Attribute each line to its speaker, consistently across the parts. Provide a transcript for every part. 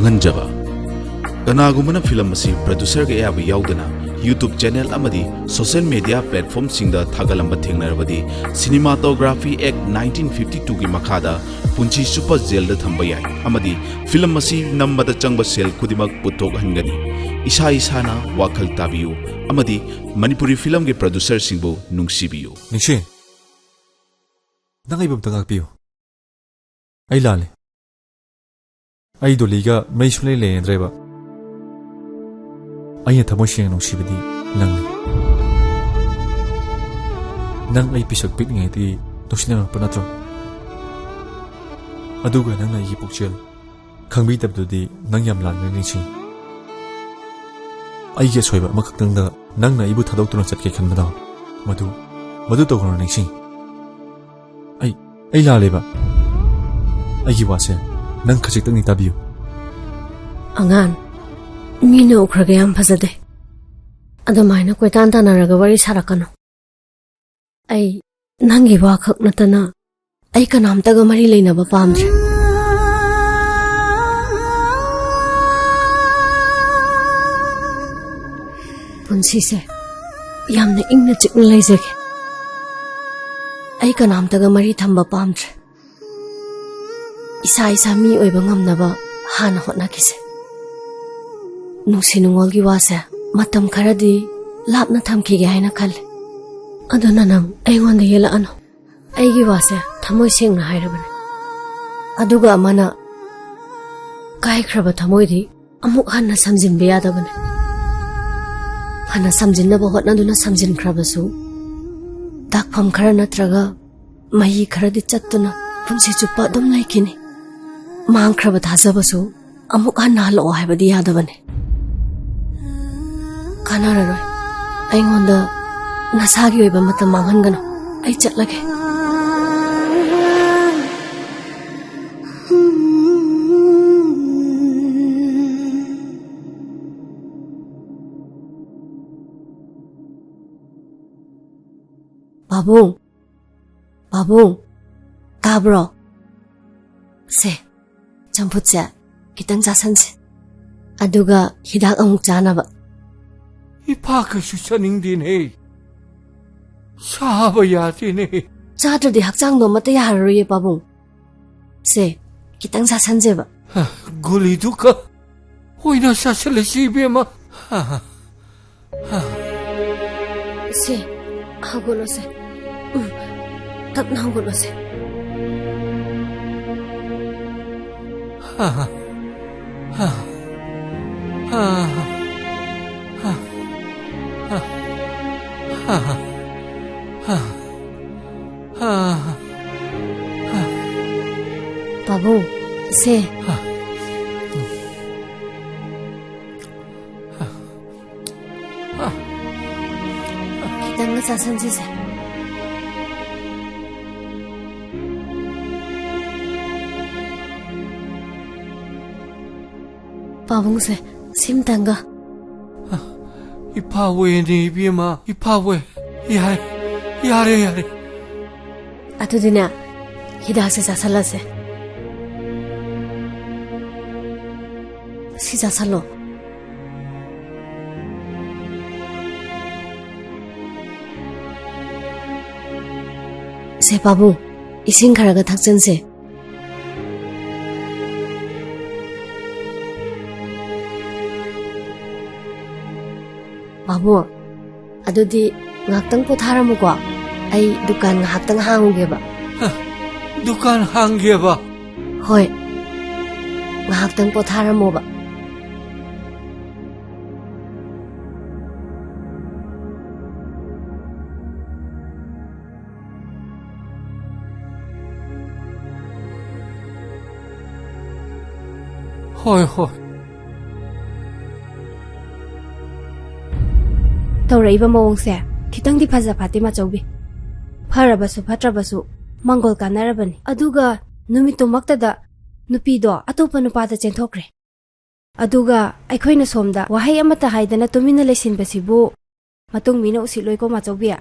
Speaker 1: खंगनजबा कनागुमना film असी producer के याब याउदना YouTube चैनल अमदी सोशल मीडिया प्लेटफॉर्म सिंगदा थागलंब थेंगनरबदी सिनेमाटोग्राफी एक्ट 1952 की मखादा पुंची सुपर जेल द थंब याय अमदी फिल्म असी नंबद चंगब सेल खुदिमक पुथोक हनगनी इसा इसाना वाखल ताबियु अमदी मणिपुरी फिल्म के प्रोड्यूसर सिंगबो नुंगसिबियु
Speaker 2: निशे नंग इबम तंगाक पियो आई लाले आई दोलीगा मई सुले लेंद्रेबा आई थमोय सेंग नुंसिबदी नंग आई पिसक पिकनिंगैती तोसिना पनात्रो अदुगा नंग आई पुक्चेल खंगबी तबदुदी नंग याम लानने निसि आई के सोयबा मखक्तंगदा नंगना इबु थादोक्तुना चटके खनबदा मधु तोगनो निसि आई लालेबा आई वासे नंग खजिक्तंगनि ताबियु
Speaker 3: अंगान मीना उखरगे याम फजदे अदमायना कोइतान तानारगा वरी सारकनो आई नंगी वा खक नतना आई कनामतगा मरी लेनबा पामद्रे पुंसी से यामने इंगना चिकन लेजगे आई कनामतगा मरी थंबा पामद्रे इसा मी ओइबा ngamnaba हाना होटनाकिसे नुसी नुंगोल की वासे मतम खरदी लापना थमखिगे हाइना खल्ले अदुना नंग अइगोंदा येलाअनो अइगी वासे थमोय सेंगना हाइरबने अदुगा अमना काइख्रबा थमोयदी अमुक हन्ना समजिनबे यादबने हन्ना समजिनबा होटनादुना समजिनख्रबसु दाकफम खरा नत्रगा मही खरदी चत्तुना पुंसी चुप्पा अदुम लाइखिनि मांख्रबा थाजबसु अमुक हन्ना हलो हाइबदी यादबने कानाररोय अइगोंदा नसागी ओइबा मतम मांगनगनो अइ चटलगे बाबू ताब्रो से चंपुचे खितंग जासनसे अदुगा हिदाक अमुक चानबा
Speaker 4: इपा कछु चनिंगदिने साबा यादिने
Speaker 3: चाद्रदि हक्चांगदो मते याररोये पाबुं से खितंग जासनजेबा
Speaker 4: गोलीदुका ओइना सासलेसि बेमा
Speaker 3: से हगोलो से तपना हगोलो से बाबू से कितंगा सासंजी से बाबू से सिमतंगा
Speaker 4: इपावे ने बिमा इपावे यारे
Speaker 3: अतुदिना हिदाक से जासला से सी जासलो से बाबू इसिंग खरागा थकचन से बाबू अदुदी ngakhtang potharamukwa ai dukan ngakhtang hangugeba
Speaker 4: दुकान हांगेबा
Speaker 3: होय ngakhtang potharamo
Speaker 4: होय
Speaker 5: तौरइबा मवंगसे खितंगदि फजा फातिमा चौबी फरबसु फत्रबसु मंगोल कानरबनी अदुगा नुमितुमक्तदा नुपीदो अतोपा नुपादा चेंथोक्रे अदुगा अखोइना सोमदा वहाई अमता हाइदना तुमिना लेसिनबसिबु मतुंग मीना उसिलोइको माचौबिया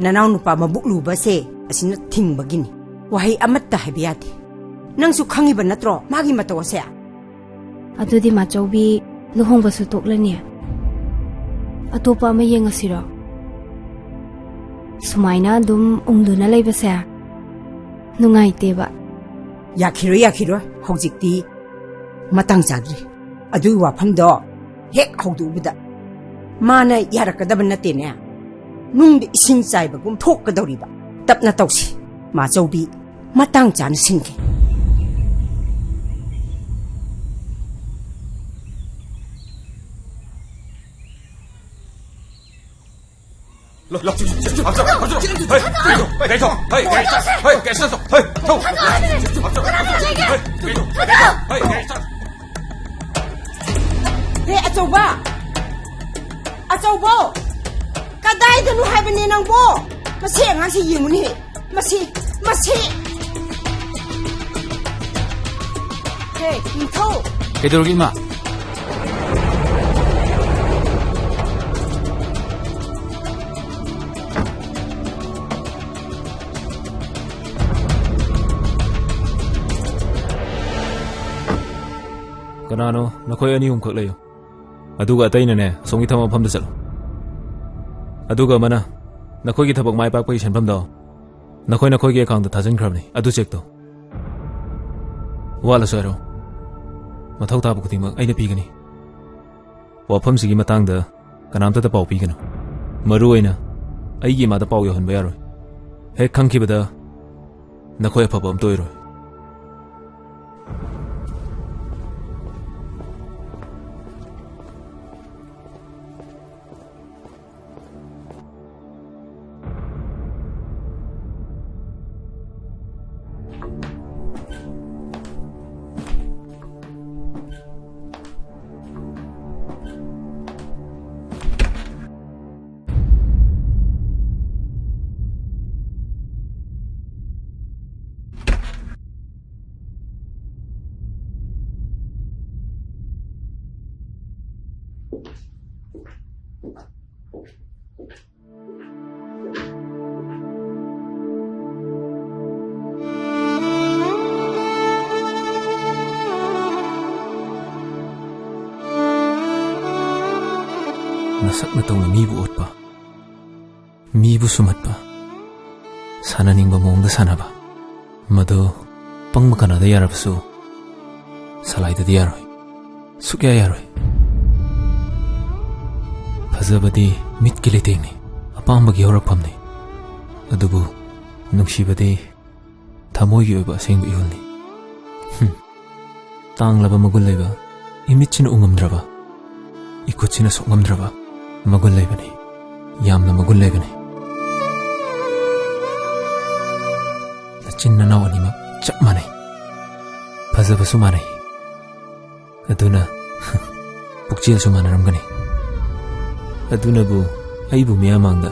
Speaker 6: ननाव नुपा मबुकलुबसे असिना थिंगबगिनी वहाई अमत्ता हाइबियादि नंसु खंगिबा नत्रो मागी मतोसे
Speaker 5: ꯑꯗꯨꯗꯤ ꯃꯥꯆꯧꯕꯤ ꯂꯨꯍꯣꯡꯕꯁꯨ ꯇꯣꯛꯂꯅꯤ ꯑꯇꯣꯞꯄ ꯑꯃ ꯌꯦꯡꯉꯁꯤꯔꯣ ꯁꯨꯃꯥꯏꯅ ꯑꯗꯨꯝ ꯎꯪꯗꯨꯅ ꯂꯩꯕꯁꯦ ꯅꯨꯡꯉꯥꯏꯇꯦꯕ
Speaker 6: ꯌꯥꯈꯤꯔꯣꯏ ꯍꯧꯖꯤꯛꯇꯤ ꯃꯇꯥꯡ ꯆꯥꯗ꯭ꯔꯤ ꯑꯗꯨꯒꯤ ꯋꯥꯐꯝꯗꯣ ꯍꯦꯛ ꯍꯧꯗꯣꯛꯎꯕꯗ ꯃꯥꯅ ꯌꯥꯔꯛꯀꯗꯕ ꯅꯠꯇꯦꯅꯦ ꯅꯨꯡꯗ ꯏꯁꯤꯡ ꯆꯥꯏꯕꯒꯨꯝ ꯊꯣꯛꯀꯗꯧꯔꯤꯕ ꯇꯞꯅ ꯇꯧꯁꯤ ꯃꯥꯆꯧꯕꯤ ꯃꯇꯥꯡ ꯆꯥꯅ ꯁꯤꯟꯒꯦ ꯍꯦ ꯑꯆꯧꯕ ꯑꯆꯧꯕ ꯀꯗꯥꯏꯗꯅꯣ ꯍꯥꯏꯕꯅꯦ ꯅꯪꯕꯣ ꯃꯁꯤ ꯑꯉꯥꯡꯁꯤ ꯌꯦꯡꯉꯨꯅꯦ ꯃꯁꯤ ꯍꯦ ꯅꯤꯡꯊꯧ
Speaker 2: ꯀꯩꯗꯧꯔꯒꯦ ꯏꯃꯥ ꯀꯅꯥꯅꯣ ꯅꯈꯣꯏ ꯑꯅꯤ ꯑꯍꯨꯝꯈꯛ ꯂꯩꯌꯨ ꯑꯗꯨꯒ ꯑꯇꯩꯅꯅꯦ ꯑꯁꯣꯝꯒꯤ ꯊꯕꯛ ꯃꯐꯝꯗ ꯆꯠꯂꯨ ꯑꯗꯨꯒ ꯑꯃꯅ ꯅꯈꯣꯏꯒꯤ ꯊꯕꯛ ꯃꯥꯏ ꯄꯥꯛꯄꯒꯤ ꯁꯦꯟꯐꯝꯗꯣ ꯅꯈꯣꯏꯒꯤ ꯑꯦꯀꯥꯎꯟꯇ ꯊꯥꯖꯤꯟꯈ꯭ꯔꯕꯅꯤ ꯑꯗꯨ ꯆꯦꯛ ꯇꯧ ꯋꯥꯠꯂꯁꯨ ꯍꯥꯏꯔꯣ ꯃꯊꯧ ꯇꯥꯕ ꯈꯨꯗꯤꯡꯃꯛ ꯑꯩꯅ ꯄꯤꯒꯅꯤ ꯋꯥꯐꯝꯁꯤꯒꯤ ꯃꯇꯥꯡꯗ ꯀꯅꯥꯝꯇꯗ ꯄꯥꯎ ꯄꯤꯒꯅꯨ ꯃꯔꯨꯑꯣꯏꯅ ꯑꯩꯒꯤ ꯏꯃꯥꯗ ꯄꯥꯎ ꯌꯧꯍꯟꯕ ꯌꯥꯔꯣꯏ ꯍꯦꯛ ꯈꯪꯈꯤꯕꯗ ꯅꯈꯣꯏ ꯑꯐꯕ ꯑꯝꯇ ꯑꯣꯏꯔꯣꯏ ꯅꯁꯛꯅ ꯇꯧꯅ ꯃꯤꯕꯨ ꯑꯣꯠꯄ ꯃꯤꯕꯨ ꯁꯨꯝꯍꯠꯄ ꯁꯥꯟꯅꯅꯤꯡꯕ ꯃꯑꯣꯡꯗ ꯁꯥꯟꯅꯕ ꯃꯗꯨ ꯄꯪꯕ ꯀꯅꯥꯗ ꯌꯥꯔꯕꯁꯨ ꯁꯂꯥꯏꯗꯗꯤ ꯌꯥꯔꯣꯏ ꯁꯨꯛꯌꯥ ꯌꯥꯔꯣꯏ ꯐꯖꯕꯗꯤ ꯃꯤꯠꯀꯤ ꯂꯩꯇꯦꯡꯅꯤ ꯑꯄꯥꯝꯕꯒꯤ ꯍꯧꯔꯛꯐꯝꯅꯤ ꯑꯗꯨꯕꯨ ꯅꯨꯡꯁꯤꯕꯗꯤ ꯊꯃꯣꯏꯒꯤ ꯑꯣꯏꯕ ꯑꯁꯦꯡꯕ ꯏꯍꯨꯜꯅꯤ ꯇꯥꯡꯂꯕ ꯃꯒꯨꯟ ꯂꯩꯕ ꯏꯃꯤꯠꯁꯤꯅ ꯎꯉꯝꯗ꯭ꯔꯕ ꯏꯈꯨꯠꯁꯤꯅ ꯁꯣꯛꯉꯝꯗ꯭ꯔꯕ ꯃꯒꯨꯟ ꯂꯩꯕꯅꯤ ꯌꯥꯝꯅ ꯃꯒꯨꯟ ꯂꯩꯕꯅꯤ ꯅꯆꯤꯟ ꯅꯅꯥꯎ ꯑꯅꯤꯃꯛ ꯆꯞ ꯃꯥꯟꯅꯩ ꯐꯖꯕꯁꯨ ꯃꯥꯟꯅꯩ ꯑꯗꯨꯅ ꯄꯨꯛꯆꯦꯜꯁꯨ ꯃꯥꯟꯅꯔꯝꯒꯅꯤ ꯑꯗꯨꯅꯕꯨ ꯑꯩꯕꯨ ꯃꯤꯌꯥꯝ ꯃꯥꯡꯗ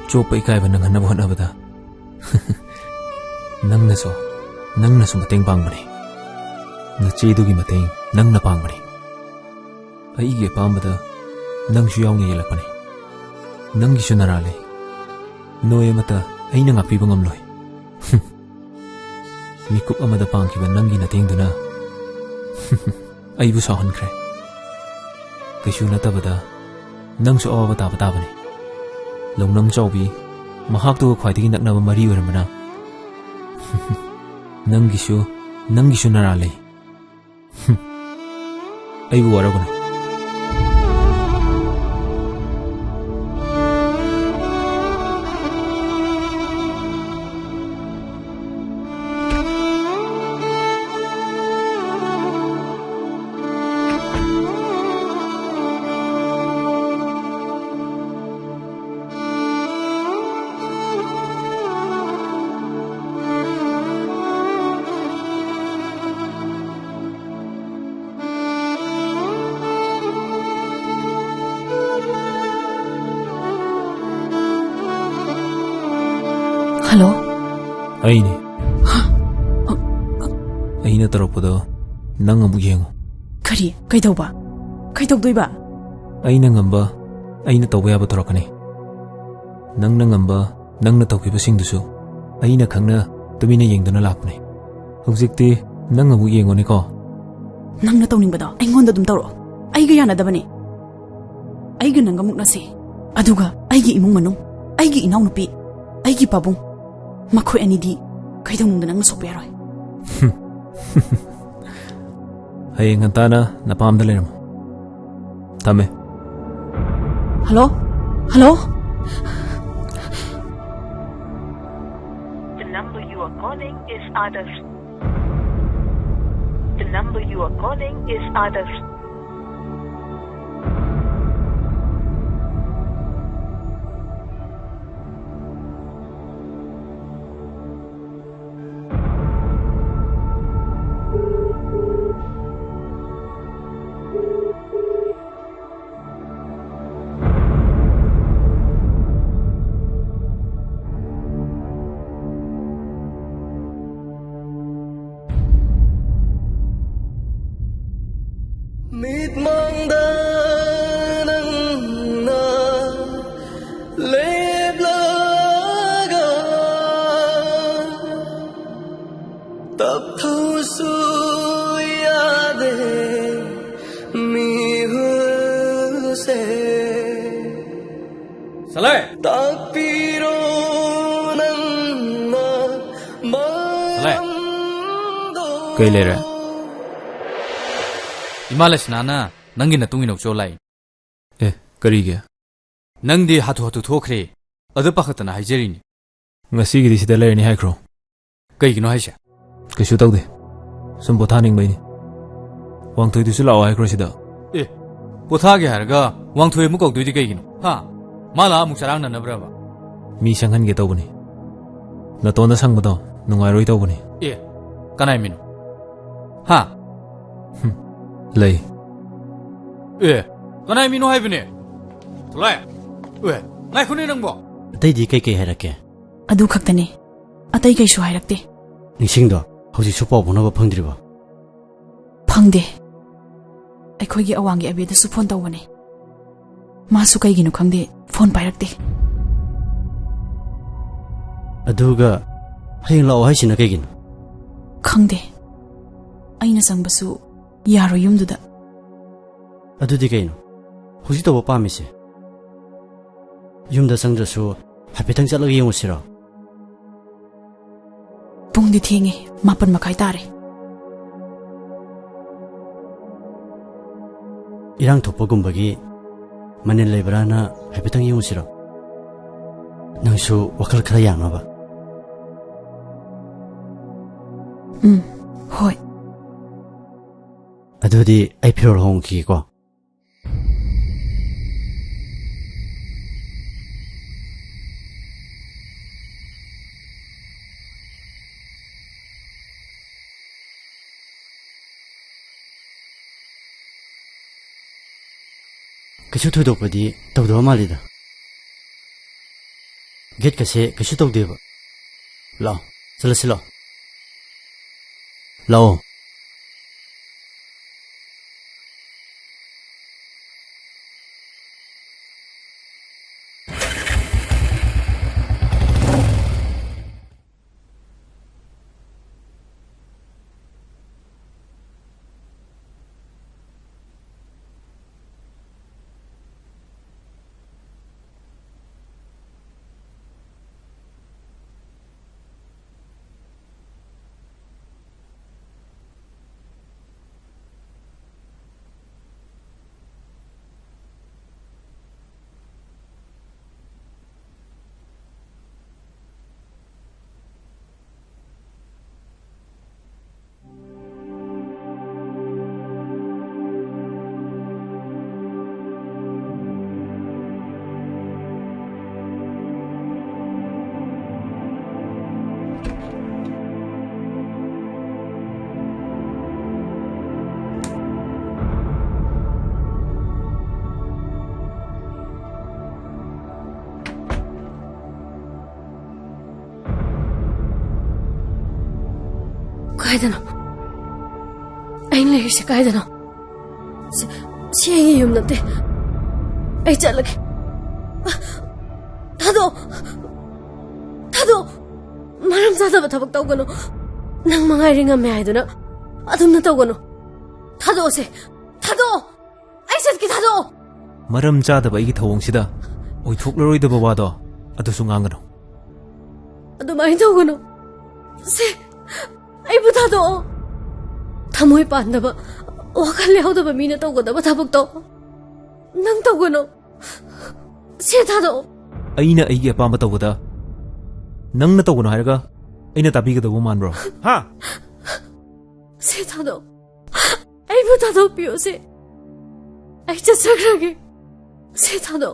Speaker 2: ꯆꯣꯞꯄ ꯏꯀꯥꯏꯕ ꯅꯪꯍꯟꯅꯕ ꯍꯣꯠꯅꯕꯗ ꯅꯪꯅꯁꯨ ꯃꯇꯦꯡ ꯄꯥꯡꯕꯅꯤ ꯅꯆꯦꯗꯨꯒꯤ ꯃꯇꯦꯡ ꯅꯪꯅ ꯄꯥꯡꯕꯅꯤ ꯑꯩꯒꯤ ꯑꯄꯥꯝꯕꯗ ꯅꯪꯁꯨ ꯌꯥꯎꯅ ꯌꯦꯜꯂꯛꯄꯅꯤ ꯅꯪꯒꯤꯁꯨ ꯅꯔꯥ ꯂꯩ ꯅꯣꯏ ꯑꯃꯠꯇ ꯑꯩꯅ ꯉꯥꯛꯄꯤꯕ ꯉꯝꯂꯣꯏ ꯃꯤꯀꯨꯞ ꯑꯃꯗ ꯄꯥꯡꯈꯤꯕ ꯅꯪꯒꯤ ꯅꯇꯦꯡꯗꯨꯅ ꯑꯩꯕꯨ ꯁꯥꯎꯍꯟꯈ꯭ꯔꯦ ꯀꯩꯁꯨ ꯅꯠꯇꯕꯗ ꯅꯪꯁꯨ ꯑꯋꯥꯕ ꯇꯥꯕ ꯇꯥꯕꯅꯤ ꯂꯧꯅꯝ ꯆꯥꯎꯕꯤ ꯃꯍꯥꯛꯇꯨꯒ ꯈ꯭ꯋꯥꯏꯗꯒꯤ ꯅꯛꯅꯕ ꯃꯔꯤ ꯑꯣꯏꯔꯝꯕꯅ ꯅꯪꯒꯤꯁꯨ ꯅꯔꯥ ꯂꯩ ꯑꯩꯕꯨ ꯋꯥꯔꯧꯒꯅꯨ
Speaker 3: ꯍꯜꯂꯣ
Speaker 2: ꯑꯩꯅꯤ ꯑꯩꯅ ꯇꯧꯔꯛꯄꯗꯣ ꯅꯪ ꯑꯃꯨꯛ ꯌꯦꯡꯉꯨ
Speaker 7: ꯀꯔꯤ ꯀꯩꯗꯧꯗꯣꯏꯕ
Speaker 2: ꯑꯩꯅ ꯉꯝꯕ ꯑꯩꯅ ꯇꯧꯕ ꯌꯥꯕ ꯇꯧꯔꯛꯀꯅꯤ ꯅꯪꯅ ꯉꯝꯕ ꯅꯪꯅ ꯇꯧꯈꯤꯕꯁꯤꯡꯗꯨꯁꯨ ꯑꯩꯅ ꯈꯪꯅ ꯇꯨꯃꯤꯟꯅ ꯌꯦꯡꯗꯨꯅ ꯂꯥꯛꯄꯅꯤ ꯍꯧꯖꯤꯛꯇꯤ ꯅꯪ ꯑꯃꯨꯛ ꯌꯦꯡꯉꯨꯅꯤꯀꯣ
Speaker 7: ꯅꯪꯅ ꯇꯧꯅꯤꯡꯕꯗꯣ ꯑꯩꯉꯣꯟꯗ ꯑꯗꯨꯝ ꯇꯧꯔꯛꯑꯣ ꯑꯩꯒ ꯌꯥꯅꯗꯕꯅꯤ ꯑꯩꯒ ꯅꯪꯒ ꯃꯨꯛꯅꯁꯤ ꯑꯗꯨꯒ ꯑꯩꯒꯤ ꯏꯃꯨꯡ ꯃꯅꯨꯡ ꯑꯩꯒꯤ ꯏꯅꯥꯎꯅꯨꯄꯤ ꯑꯩꯒꯤ ꯄꯥꯕꯨꯡ ꯃꯈꯣꯏ ꯑꯅꯤꯗꯤ ꯀꯩꯗꯧꯅꯨꯡꯗ ꯅꯪꯅ ꯁꯣꯛꯄ ꯌꯥꯔꯣꯏ
Speaker 2: ꯍꯌꯦꯡ ꯉꯟꯇꯥꯅ ꯅꯄꯥꯝꯗ ꯂꯩꯔꯝꯃꯨ ꯊꯝꯃꯦ
Speaker 7: hello hello
Speaker 8: The number you are calling is others. The number you are calling is others.
Speaker 9: mịt màng đa nâng na lép lá gà tập thu suy ya de mi hư se
Speaker 4: Saleh
Speaker 9: tak piro nâng na
Speaker 4: Saleh
Speaker 2: Cây lệ ra
Speaker 10: 이말레스나나 낭기나 뚱이노 쫄라이
Speaker 2: 에 ꯀꯔꯤꯒꯤ
Speaker 10: 낭디 하투 토크레 어드빠ꯈꯠꯇꯅ 하이제리니
Speaker 2: ꯉꯁꯤꯒꯤꯗꯤ ꯁꯤꯗ ꯂꯩꯔꯅꯤ ꯍꯥꯏꯈ꯭ꯔꯣ
Speaker 10: ꯀꯩꯒꯤꯅꯣ ꯍꯥꯏꯁꯦ
Speaker 2: ꯀꯩꯁꯨ ꯇꯧꯗꯦ ꯁꯨꯝ ꯄꯣꯊꯥꯅꯤꯡꯕꯩꯅꯤ ꯋꯥꯡꯊꯣꯏꯗꯨꯁꯨ ꯂꯥꯛꯑꯣ ꯍꯥꯏꯈ꯭ꯔꯣ ꯁꯤꯗ
Speaker 10: ꯑꯦ ꯄꯣꯊꯥꯒꯦ ꯍꯥꯏꯔꯒ ꯋꯥꯡꯊꯣꯏ ꯑꯃꯨꯛ ꯀꯧꯗꯣꯏꯗꯤ ꯀꯩꯒꯤꯅꯣ ꯍꯥ ꯃꯥ ꯂꯥꯛꯑ ꯑꯃꯨꯛ ꯆꯔꯥꯡꯅꯅꯕ꯭ꯔꯕ
Speaker 2: ꯃꯤ ꯁꯪꯍꯟꯒꯦ ꯇꯧꯕꯅꯤ ꯅꯇꯣꯟꯗ ꯁꯪꯕꯗꯣ ꯅꯨꯡꯉꯥꯏꯔꯣꯏ ꯇꯧꯕꯅꯤ
Speaker 10: ꯑꯦ ꯀꯅꯥꯏ ꯃꯤꯅꯣ ꯍꯥ
Speaker 2: ꯂꯩ
Speaker 10: ꯑꯦ ꯀꯅꯥꯏ ꯃꯤꯅꯣ ꯍꯥꯏꯕꯅꯦ ꯊꯣꯛꯂꯛꯑꯦ ꯑꯦ ꯉꯥꯏꯈꯣꯅꯦ ꯅꯪꯕꯣ
Speaker 11: ꯑꯇꯩꯗꯤ ꯀꯩꯀꯩ ꯍꯥꯏꯔꯛꯀꯦ
Speaker 7: ꯑꯗꯨ ꯈꯛꯇꯅꯤ ꯑꯇꯩ ꯀꯩꯁꯨ ꯍꯥꯏꯔꯛꯇꯦ
Speaker 11: ꯅꯤꯡꯁꯤꯡꯗꯣ ꯍꯧꯖꯤꯛꯁꯨ ꯄꯥꯎ ꯐꯥꯎꯅꯕ ꯐꯪꯗ꯭ꯔꯤꯕꯣ
Speaker 7: ꯐꯪꯗꯦ ꯑꯩꯈꯣꯏꯒꯤ ꯑꯋꯥꯡꯒꯤ ꯑꯕꯦꯗꯁꯨ ꯐꯣꯟ ꯇꯧꯕꯅꯦ ꯃꯥꯁꯨ ꯀꯩꯒꯤꯅꯣ ꯈꯪꯗꯦ ꯐꯣꯟ ꯄꯥꯏꯔꯛꯇꯦ
Speaker 11: ꯑꯗꯨꯒ ꯍꯌꯦꯡ ꯂꯥꯛꯑꯣ ꯍꯥꯏꯁꯤꯅ ꯀꯩꯒꯤꯅꯣ
Speaker 7: ꯈꯪꯗꯦ ꯑꯩꯅ ꯆꯪꯕꯁꯨ ꯌꯥꯔꯣꯏ ꯌꯨꯝꯗꯨꯗ
Speaker 11: ꯑꯗꯨꯗꯤ ꯀꯩꯅꯣ ꯍꯧꯖꯤꯛ ꯇꯧꯕ ꯄꯥꯝꯃꯤꯁꯦ ꯌꯨꯝꯗ ꯆꯪꯗ꯭ꯔꯁꯨ ꯍꯥꯏꯐꯦꯠꯇꯪ ꯆꯠꯂꯒ ꯌꯦꯡꯉꯨꯁꯤꯔꯣ
Speaker 7: ꯄꯨꯡꯗꯤ ꯊꯦꯡꯉꯦ 7:30 ꯇꯥꯔꯦ
Speaker 11: ꯏꯔꯥꯡ ꯊꯣꯛꯄꯒꯨꯝꯕꯒꯤ ꯃꯅꯤꯜ ꯂꯩꯕ꯭ꯔꯥꯅ ꯍꯥꯏꯐꯦꯠꯇꯪ ꯌꯦꯡꯉꯨꯁꯤꯔꯣ ꯅꯪꯁꯨ ꯋꯥꯈꯜ ꯈꯔ ꯌꯥꯡꯅꯕ
Speaker 7: ꯍꯣꯏ
Speaker 11: ꯑꯗꯨꯗꯤ ꯑꯩ ꯐꯤꯔꯣꯜ ꯍꯣꯡꯈꯤꯒꯦꯀꯣ ꯀꯩꯁꯨ ꯊꯣꯏꯗꯣꯛꯄꯗꯤ ꯇꯧꯗꯕ ꯃꯥꯜꯂꯤꯗ ꯒꯦꯠꯀꯁꯦ ꯀꯩꯁꯨ ꯇꯧꯗꯦꯕ ꯂꯥꯛꯑꯣ ꯆꯠꯂꯁꯤ ꯂꯥꯛꯑꯣ ꯂꯥꯛꯑꯣ
Speaker 3: Kaidano. Anh lấy sẽ kaidano. Chị ấy dùng nằm thế. Anh chạy lại. Thado. Maram zada ba thabak tawgano. Nang mangai ringa me aiduna. Adum na tawgano. थादोसे थादो आई चटकी थादो
Speaker 2: मरम चादब अगी थवोंगसिदा ओइथोक्लरोइदब वादो अदुसु nganगनो
Speaker 3: अदुमाइ तौगनो से आइबु थादो थमोइ पांदब वाखल याउदब मीना तौगदब थबक नंग तौगनो से थादो
Speaker 2: अइना अइगी अपाम तौबदा नंगना तौगनो हायरगा अइना ताबिगदब मानब्रो हा
Speaker 3: से थादो आइबु थादो पियो से आई चसक्रगे से थादो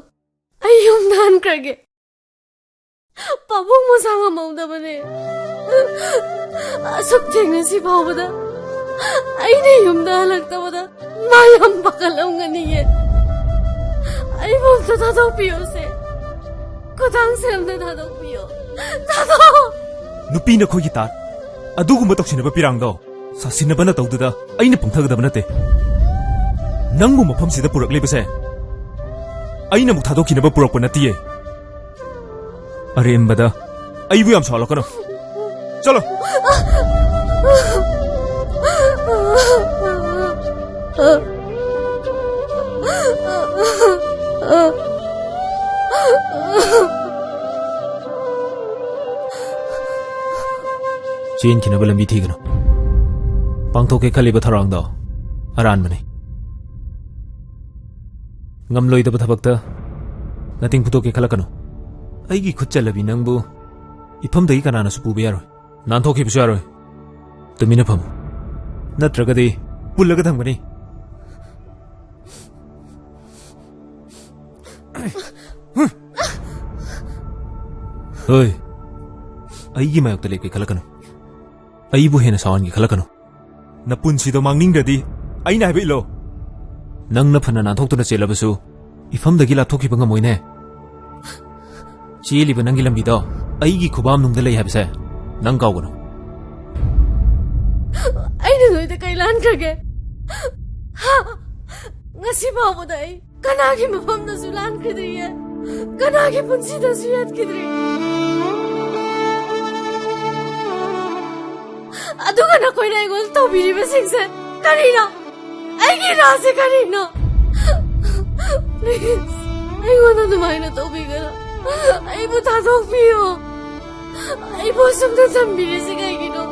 Speaker 3: आई युम नान करगे पाबुंग मसांग मौदबने असुक थेंगसी फावदा आइने युमदा हलक्तबदा मायम पकलमगनिये आई बोलता थादो पियो से खुदांग से हमने थादो पियो थादो
Speaker 2: नुपी नखोगी ता अदुगुम तौसिनब पिरांगदो सासिनबना तौदुदा अइना पुंथगदब नते नंगु मफमसिदा पुरकलेबसे अइना मुक थादोखिनब पुरकप नतिये अरेमबदा अइबु याम सालकनो चलो चेन खिनब लंबी थीगनो पांथोके खलिब थरांगदो अरानबने ngamloidab thabakta nating phutoke khalakano aigi khutchalabi nangbu ifamdagi kanana su puba yaroi nanthokhi bisu yaroi tumina pham natragadi pullaga thamgani hoy aigi mayokta leke khalakano aibu hena sawangi khalakano napunsido mangningdadi aina habi lo नंगना फना नाथोक्तुना चेलबसु इफमदगी लाथोखिबा ngमोइने चेलिबा नंगी लंबिदो अइगी खुबाम नुंगदा लई हाबसे नंग कावगनो
Speaker 3: आइने नोइदा कैलान खगे हा ngasi बाबुदा आई कनागी मफमदा सुलान खद्रिये कनागी पुंसीदा सुयात खद्रि अदुगा न कोइना एगोल तोबिरिबा सिंगसे करिना आइगी रासे करिनो please आइगोना दुमाइना तोबिगरा आइबु थादोक पियो आइबु सुमदा संबिरे से गाइगिनो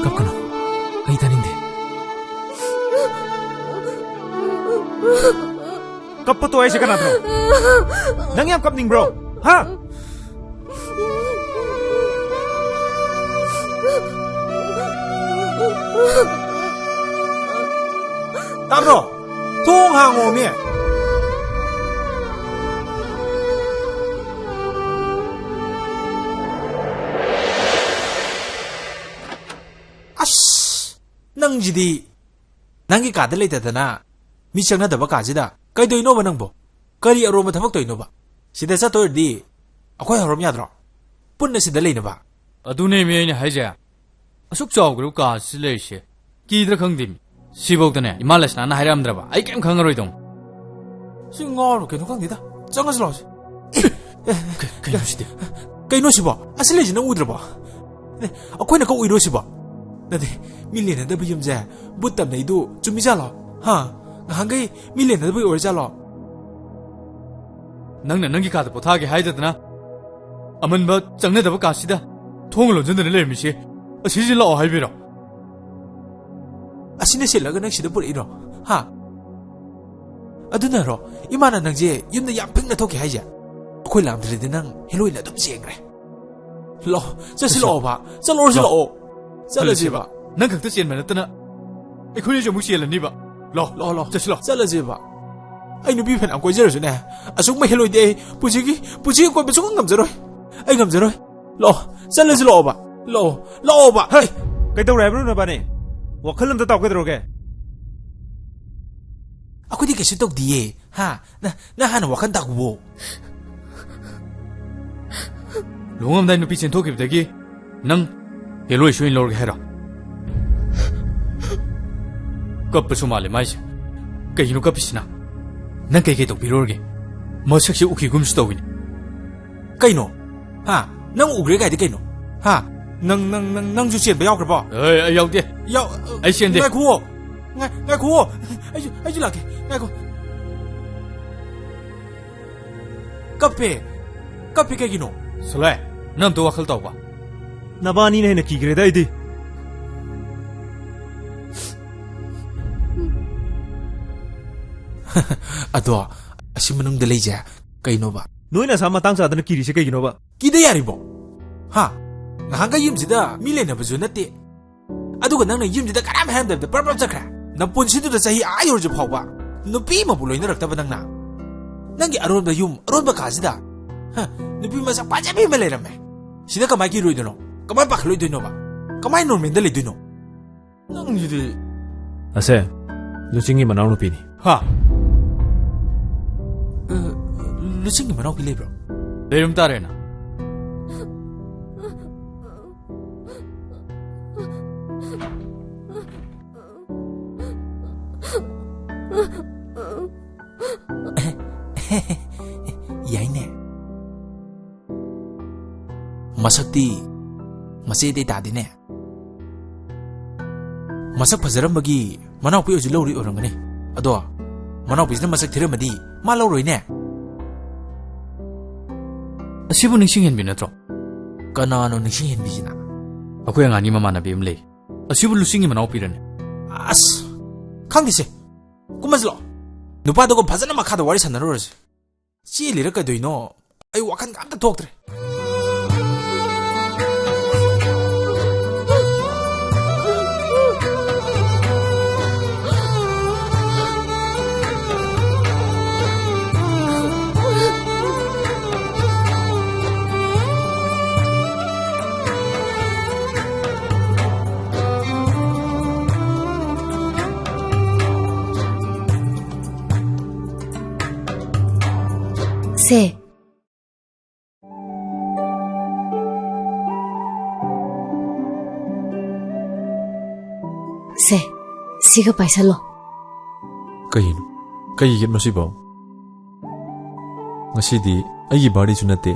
Speaker 2: kapkano ai taninde kappo to aise kana bro nang yam kapning bro ha
Speaker 12: tabro thong hang omi ash nang jidi nangi kada leitadana mi changna daba kajida kai doino ba nangbo kari aroma thabak toino ba sida sa toirdi akhoi horom yadro punna sida leina ba
Speaker 10: adune me aina haija asuk chawgru ka sileise kidra khangdim sibogdane imalasna na hairamdraba ai kem khangaroi dong
Speaker 12: singor kenu khangdida changaslo
Speaker 10: kai sidi
Speaker 12: kai no siba asile jina udraba akhoi na ka uiro siba nade milena da biyumja butam nei du chumijalo ha ngangai milena da bi orjalo
Speaker 10: nangna nangi ka da pothage haidadna amanba changne da ka sida thonglo jandana lermisi asiji lao haibiro
Speaker 12: asine selaga nang sida pur iro ha aduna ro imana nangje yumna yam phingna thoki haija akhoi lamdre de nang heloi la dum jengre lo chasilo ba chalo chalo chalaji ba
Speaker 10: nang khakta chen manatana ekhoi jo mu chelani ba lo chasilo
Speaker 12: chalaji ba ai nubi phen am koi jero ne asuk ma heloi de puji koi ba sung ngam jaroi ai ngam jaroi lo chalaji lo ba
Speaker 2: hey kai tau rai bro na ba ne wakhalam ta taw kai droge
Speaker 12: akhoi di ke sitok diye ha na hana wakhan ta ku
Speaker 10: longam dai nupi chen thoki bdagi nang heloi shoin lor ge hera kap su male mai kai no kapisna ꯅꯪ ꯀꯩꯀꯩ ꯇꯧꯕꯤꯔꯨꯔꯒꯦ ꯃꯁꯛꯁꯤ ꯎꯈꯤꯒꯨꯝꯁꯨ ꯇꯧꯏꯅꯤ
Speaker 12: ꯀꯩꯅꯣ ꯍꯥ ꯅꯪ ꯎꯈ꯭ꯔꯦ ꯀꯥꯏꯗꯤ ꯀꯩꯅꯣ ꯍꯥ ꯅꯪꯁꯨ ꯆꯦꯟꯕ ꯌꯥꯎꯈ꯭ꯔꯕꯣ
Speaker 10: ꯑꯩ ꯌꯥꯎꯗꯦ ꯑꯩ ꯆꯦꯟꯗꯦ
Speaker 12: ꯉꯥꯏꯈꯨꯋꯣ ꯉꯥꯏꯈꯨꯋꯣ ꯑꯩꯁꯨ ꯂꯥꯛꯀꯦ ꯉꯥꯏꯈꯣ ꯀꯞꯄꯦ ꯀꯩꯒꯤꯅꯣ
Speaker 10: ꯁꯂꯥꯏ ꯅꯪ ꯑꯝꯇ ꯋꯥꯈꯜ ꯇꯧꯕ
Speaker 2: ꯅꯕꯥꯅꯤꯅ ꯍꯦꯟꯅ ꯀꯤꯈ꯭ꯔꯦꯗ ꯑꯩꯗꯤ
Speaker 12: ꯑꯗꯣ ꯑꯁꯤ ꯃꯅꯨꯡꯗ ꯂꯩꯖꯦ ꯀꯩꯅꯣꯕ
Speaker 2: ꯅꯣꯏꯅ ꯑꯁꯥ ꯃꯇꯥꯡ ꯆꯥꯗꯅ ꯀꯤꯔꯤꯁꯦ ꯀꯩꯒꯤꯅꯣꯕ
Speaker 12: ꯀꯤꯗ ꯌꯥꯔꯤꯕꯣ ꯍꯥ ꯉꯍꯥꯟꯒ ꯌꯨꯝꯁꯤꯗ ꯃꯤ ꯂꯩꯅꯕꯁꯨ ꯅꯠꯇꯦ ꯑꯗꯨꯒ ꯅꯪꯅ ꯌꯨꯝꯁꯤꯗ ꯀꯅꯥꯝ ꯍꯥꯏꯔꯝꯗꯕꯗ ꯄꯔꯞ ꯆꯠꯈ꯭ꯔꯦ ꯅꯄꯨꯟꯁꯤꯗꯨꯗ ꯆꯍꯤ ꯌꯧꯔꯁꯨ ꯐꯥꯎꯕ ꯅꯨꯄꯤ ꯑꯃꯕꯨ ꯂꯣꯏꯅꯔꯛꯇꯕ ꯅꯪꯅ ꯅꯪꯒꯤ ꯑꯔꯣꯟꯕ ꯌꯨꯝ ꯑꯔꯣꯟꯕ ꯀꯥꯁꯤꯗ ꯅꯨꯄꯤ ꯃꯁꯛ ꯐꯖꯕꯤ ꯑꯃ ꯂꯩꯔꯝꯃꯦ ꯁꯤꯗ ꯀꯃꯥꯏ ꯀꯤꯔꯣꯏꯗꯣꯏꯅꯣ ꯀꯃꯥꯏ ꯄꯥꯈꯠꯂꯣꯏꯗꯣꯏꯅꯣꯕ ꯀꯃꯥꯏ ꯅꯣꯔꯃꯦꯜꯗ ꯂꯩꯗꯣꯏꯅꯣ ꯅꯪꯁꯤꯗꯤ
Speaker 2: ꯑꯁꯦ ꯂꯨꯆꯤꯡꯒꯤ ꯃꯅꯥꯎꯅꯨꯄꯤꯅꯤ
Speaker 12: ꯍꯥ ꯂꯨꯆꯤꯡꯒꯤ ꯃꯅꯥꯎꯄꯤ ꯂꯩꯕ꯭ꯔꯣ
Speaker 10: ꯂꯩꯔꯝ ꯇꯥꯔꯦꯅ
Speaker 12: ꯌꯥꯏꯅꯦ ꯃꯁꯛꯇꯤ ꯃꯆꯦꯗꯩ ꯇꯥꯗꯦꯅꯦ ꯃꯁꯛ ꯐꯖꯔꯝꯕꯒꯤ ꯃꯅꯥꯎꯄꯤ ꯑꯣꯏꯁꯨ ꯂꯧꯔꯤ ꯑꯣꯏꯔꯝꯒꯅꯤ ꯑꯗꯣ ꯃꯅꯥꯎꯄꯤꯁꯤꯅ ꯃꯁꯛ ꯊꯤꯔꯝꯃꯗꯤ ꯃꯥ ꯂꯧꯔꯣꯏꯅꯦ
Speaker 10: ꯑꯁꯤꯕꯨ ꯅꯤꯡꯁꯤꯡꯍꯟꯕꯤ ꯅꯠꯇ꯭ꯔꯣ
Speaker 12: ꯀꯅꯥꯅꯣ ꯅꯤꯡꯁꯤꯡꯍꯟꯕꯤꯁꯤꯅ
Speaker 10: ꯑꯩꯈꯣꯏ ꯑꯉꯥꯡꯒꯤ ꯃꯃꯥꯟꯅꯕꯤ ꯑꯃ ꯂꯩ ꯑꯁꯤꯕꯨ ꯂꯨꯆꯤꯡꯒꯤ ꯃꯅꯥꯎꯄꯤꯔꯅꯦ
Speaker 12: ꯑꯁ ꯈꯪꯗꯦꯁꯦ ꯀꯨꯝꯃꯁꯤ ꯂꯥꯛꯑꯣ ꯅꯨꯄꯥꯗꯨꯒ ꯐꯖꯅ ꯃꯈꯥꯗ ꯋꯥꯔꯤ ꯁꯥꯟꯅꯔꯨꯔꯁꯤ ꯆꯦꯜꯂꯤꯔ ꯀꯩꯗꯣꯏꯅꯣ ꯑꯩ ꯋꯥꯈꯜꯒ ꯑꯝꯇ ꯊꯣꯛꯇ꯭ꯔꯦ
Speaker 3: ꯁꯦ ꯁꯦ ꯁꯤꯒ ꯄꯥꯏꯁꯜꯂꯣ
Speaker 13: ꯀꯩꯅꯣ ꯀꯩꯒꯤ ꯒꯤꯐꯅꯣ ꯁꯤꯕꯣ ꯉꯁꯤꯗꯤ ꯑꯩꯒꯤ ꯕꯥꯔꯗꯦꯁꯨ ꯅꯠꯇꯦ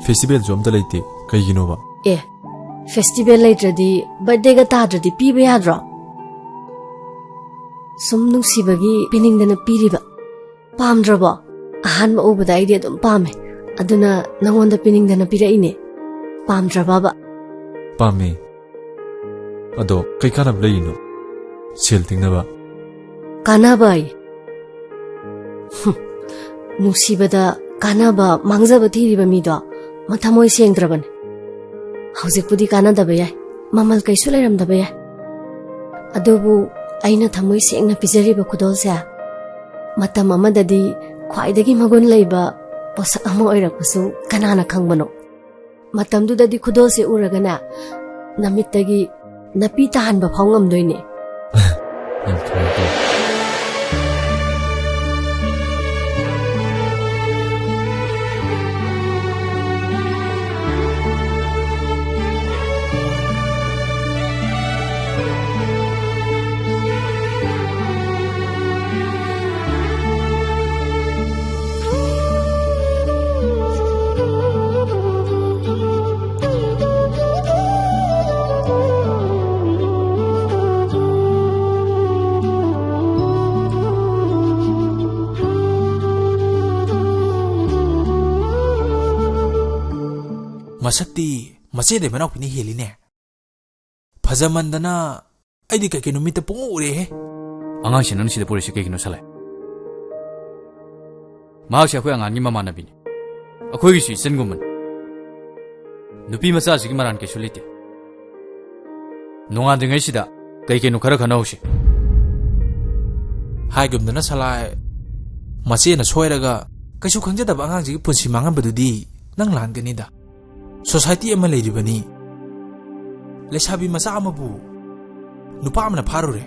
Speaker 13: ꯐꯦꯁꯇꯤꯚꯦꯜꯁꯨ ꯑꯝꯇ ꯂꯩꯇꯦ ꯀꯩꯒꯤꯅꯣꯕ
Speaker 3: ꯑꯦ ꯐꯦꯁꯇꯤꯚꯦꯜ ꯂꯩꯇ꯭ꯔꯗꯤ ꯕꯔꯊꯗꯦꯒ ꯇꯥꯗ꯭ꯔꯗꯤ ꯄꯤꯕ ꯌꯥꯗ꯭ꯔꯣ ꯁꯨꯝ ꯅꯨꯡꯁꯤꯕꯒꯤ ꯄꯤꯅꯤꯡꯗꯅ ꯄꯤꯔꯤꯕ ꯄꯥꯝꯗ꯭ꯔꯕꯣ ꯑꯍꯥꯟꯕ ꯎꯕꯗ ꯑꯩꯗꯤ ꯑꯗꯨꯝ ꯄꯥꯝꯃꯦ ꯑꯗꯨꯅ ꯅꯪꯉꯣꯟꯗ ꯄꯤꯅꯤꯡꯗꯅ ꯄꯤꯔꯛꯏꯅꯦ ꯄꯥꯝꯗ꯭ꯔꯕꯕ
Speaker 13: ꯄꯥꯝꯃꯦ ꯑꯗꯣ ꯀꯩ ꯀꯥꯟꯅꯕ ꯂꯩꯔꯤꯅꯣ ꯁꯦꯜ ꯇꯤꯡꯅꯕ
Speaker 3: ꯀꯥꯟꯅꯕ ꯑꯩ ꯅꯨꯡꯁꯤꯕꯗ ꯀꯥꯟꯅꯕ ꯃꯥꯡꯖꯕ ꯊꯤꯔꯤꯕ ꯃꯤꯗꯣ ꯃꯊꯃꯣꯏ ꯁꯦꯡꯗ꯭ꯔꯕꯅꯦ ꯍꯧꯖꯤꯛꯄꯨꯗꯤ ꯀꯥꯟꯅꯗꯕ ꯌꯥꯏ ꯃꯃꯜ ꯀꯩꯁꯨ ꯂꯩꯔꯝꯗꯕ ꯌꯥꯏ ꯑꯗꯨꯕꯨ ꯑꯩꯅ ꯊꯃꯣꯏ ꯁꯦꯡꯅ ꯄꯤꯖꯔꯤꯕ ꯈꯨꯗꯣꯜꯁꯦ ꯃꯇꯝ ꯑꯃꯗꯗꯤ ꯈ꯭ꯋꯥꯏꯗꯒꯤ ꯃꯒꯨꯟ ꯂꯩꯕ ꯄꯣꯠꯁꯛ ꯑꯃ ꯑꯣꯏꯔꯛꯄꯁꯨ ꯀꯅꯥꯅ ꯈꯪꯕꯅꯣ ꯃꯇꯝꯗꯨꯗꯗꯤ ꯈꯨꯗꯣꯜꯁꯦ ꯎꯔꯒꯅ ꯅꯃꯤꯠꯇꯒꯤ ꯅꯄꯤ ꯇꯥꯍꯟꯕ ꯐꯥꯎ ꯉꯝꯗꯣꯏꯅꯦ
Speaker 13: ꯌꯥꯝ ꯐꯔꯦ
Speaker 12: ꯃꯁꯛꯇꯤ ꯃꯆꯦꯗꯩ ꯃꯅꯥꯎꯄꯤꯅ ꯍꯦꯜꯂꯤꯅꯦ ꯐꯖꯃꯟꯗꯅ ꯑꯩꯗꯤ ꯀꯩ ꯅꯨꯃꯤꯠꯇ ꯄꯨꯡꯎ ꯎꯔꯦꯍꯦ
Speaker 10: ꯑꯉꯥꯡꯁꯤ ꯅꯪ ꯁꯤꯗ ꯄꯨꯔꯤꯁꯤ ꯀꯩꯒꯤꯅꯣ ꯁꯂꯥꯏ ꯃꯍꯥꯛꯁꯤ ꯑꯩꯈꯣꯏ ꯑꯉꯥꯡꯒꯤ ꯃꯃꯥꯟꯅꯕꯤꯅꯤ ꯑꯩꯈꯣꯏꯒꯤꯁꯨ ꯏꯆꯟꯒꯨꯝꯕꯅꯤ ꯅꯨꯄꯤ ꯃꯆꯥꯁꯤꯒꯤ ꯃꯔꯥꯟ ꯀꯩꯁꯨ ꯂꯩꯇꯦ ꯅꯣꯡꯉꯥꯟꯗ꯭ꯔꯤꯉꯩꯁꯤꯗ ꯀꯩꯅꯣ ꯈꯔ ꯈꯟꯅꯍꯧꯁꯤ
Speaker 12: ꯍꯥꯏꯒꯨꯝꯗꯅ ꯁꯂꯥꯏ ꯃꯆꯦꯅ ꯁꯣꯏꯔꯒ ꯀꯩꯁꯨ ꯈꯪꯖꯗꯕ ꯑꯉꯥꯡꯁꯤꯒꯤ ꯄꯨꯟꯁꯤ ꯃꯥꯡꯍꯟꯕꯗꯨꯗꯤ ꯅꯪ ꯂꯥꯟꯒꯅꯤꯗ ꯁꯣꯁꯥꯏꯇꯤ ꯑꯃ ꯂꯩꯔꯤꯕꯅꯤ ꯂꯩꯁꯥꯕꯤ ꯃꯆꯥ ꯑꯃꯕꯨ नुपा अमना फारुरे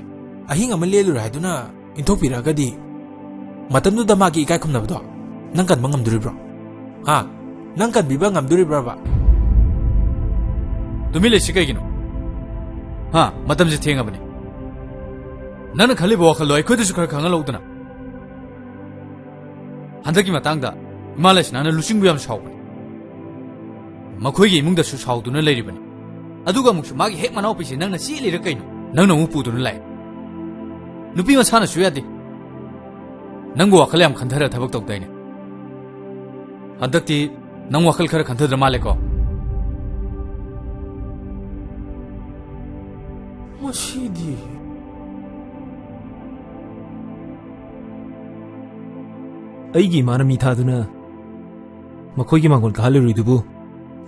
Speaker 12: अहिंग अमा लेलुरे हाइदुना इंथोपिरगदी मतमदुदा मागी इकाय खुमनबदो नंग कनबा ngamदुरिब्रो हा नंग कनबिबा ngamदुरिब्राबा
Speaker 10: तुमी लेसि कइगिनो हा मतमजे थेंगबने नन खलिबो वखलो अखोदसु खर खंगा लौदना 한덕기 마땅다 이말레스나는 루싱부얌 사오버니 마코이기 이문다수 사오두는 레리버니 아두가 묵수 마기 핵만 아웃비시 낭나 씨리를 까이노 낭나 무뿌두는 라이 누비만 사나 수야디 낭부 와칼레암 간타라 타박 똑다이네 한덕디 낭 와칼 카라 간타드라 말레코
Speaker 12: 마시디
Speaker 2: ꯑꯩꯒꯤ ꯏꯃꯥꯅ ꯃꯤ ꯊꯥꯗꯨꯅ ꯃꯈꯣꯏꯒꯤ ꯃꯥꯡꯒꯣꯜ ꯀꯥꯍꯜꯂꯨꯔꯤꯗꯨꯕꯨ